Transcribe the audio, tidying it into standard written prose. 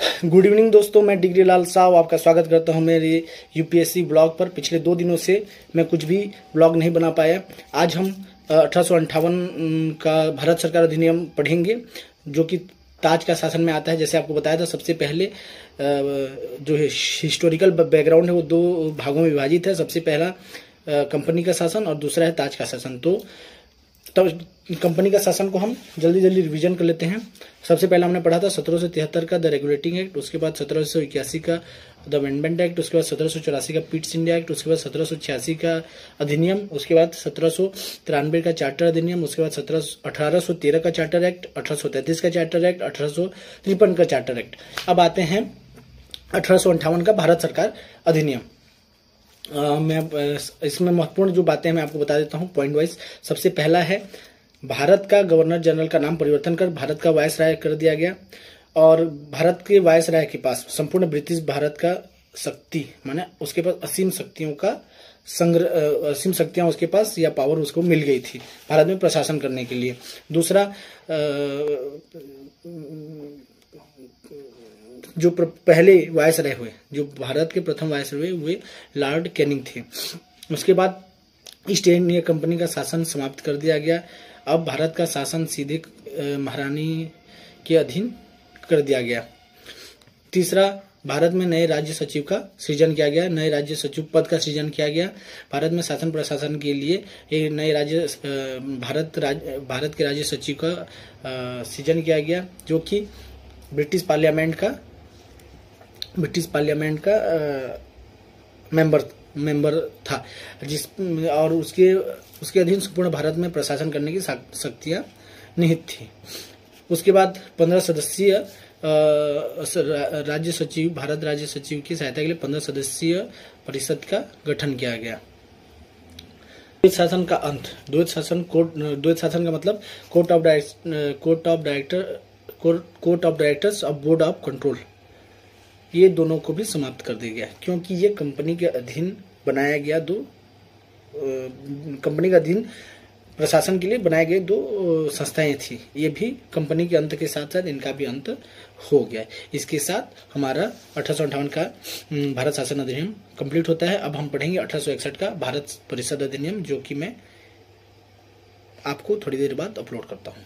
Good evening दोस्तों, मैं degree लाल साहब आपका स्वागत करता हूं मेरे यूपीएससी ब्लॉग पर। पिछले 2 दिनों से मैं कुछ भी ब्लॉग नहीं बना पाया। आज हम 1858 का भारत सरकार अधिनियम पढ़ेंगे, जो कि ताज का शासन में आता है। जैसे आपको बताया था, सबसे पहले जो है हिस्टोरिकल बैकग्राउंड है वो 2 भागों में विभाजित है। सबसे पहला कंपनी का शासन और दूसरा है ताज का शासन। तो कंपनी का शासन को हम जल्दी रिवीजन कर लेते हैं। सबसे पहला हमने पढ़ा था 1773 का द रेगुलेटिंग एक्ट, उसके बाद 1781 का द अमेंडमेंट एक्ट, उसके बाद 1784 का पिट्स इंडिया एक्ट, उसके बाद 1786 का अधिनियम, उसके बाद 1793 का चार्टर अधिनियम, उसके बाद 1813 का चार्टर एक्ट, 1833 का चार्टर एक्ट, 1853 का चार्टर एक्ट। अब आते हैं 1858 का भारत सरकार अधिनियम। मैं इसमें महत्वपूर्ण जो बातें हैं मैं आपको बता देता हूं पॉइंट वाइज। सबसे पहला है, भारत का गवर्नर जनरल का नाम परिवर्तन कर भारत का वायसराय कर दिया गया, और भारत के वायसराय के पास संपूर्ण ब्रिटिश भारत का शक्ति, माने उसके पास असीम शक्तियों का संग्रह, असीम शक्तियां उसके पास या पावर उसको मिल गई थी भारत में प्रशासन करने के लिए। दूसरा, जो पहले वायसराय हुए, जो भारत के प्रथम वायसराय हुए लॉर्ड कैनिंग थे। उसके बाद ईस्ट इंडिया कंपनी का शासन समाप्त कर दिया गया। अब भारत का शासन सीधे महारानी के अधीन कर दिया गया। तीसरा, भारत में नए राज्य सचिव का सृजन किया गया, नए राज्य सचिव पद का सृजन किया गया। भारत में शासन प्रशासन के लिए एक नए राज्य भारत के राज्य सचिव का सृजन किया गया, जो कि ब्रिटिश पार्लियामेंट का मेंबर था, जिस और उसके अधीन संपूर्ण भारत में प्रशासन करने की शक्तियां निहित थी। उसके बाद 15 सदस्यीय राज्य सचिव, भारत राज्य सचिव की सहायता के लिए 15 सदस्यीय परिषद का गठन किया गया। द्वैत शासन का अंत, द्वैत शासन का मतलब कोर्ट ऑफ डायरेक्टर्स और बोर्ड ऑफ कंट्रोल, ये दोनों को भी समाप्त कर दिया गया, क्योंकि ये कंपनी के अधीन बनाया गया कंपनी के अधीन प्रशासन के लिए बनाए गए 2 संस्थाएं थी। ये भी कंपनी के अंत के साथ साथ इनका भी अंत हो गया। इसके साथ हमारा 1858 का भारत शासन अधिनियम कंप्लीट होता है। अब हम पढ़ेंगे 1861 का भारत परिषद अधिनियम, जो कि मैं आपको थोड़ी देर बाद अपलोड करता हूँ।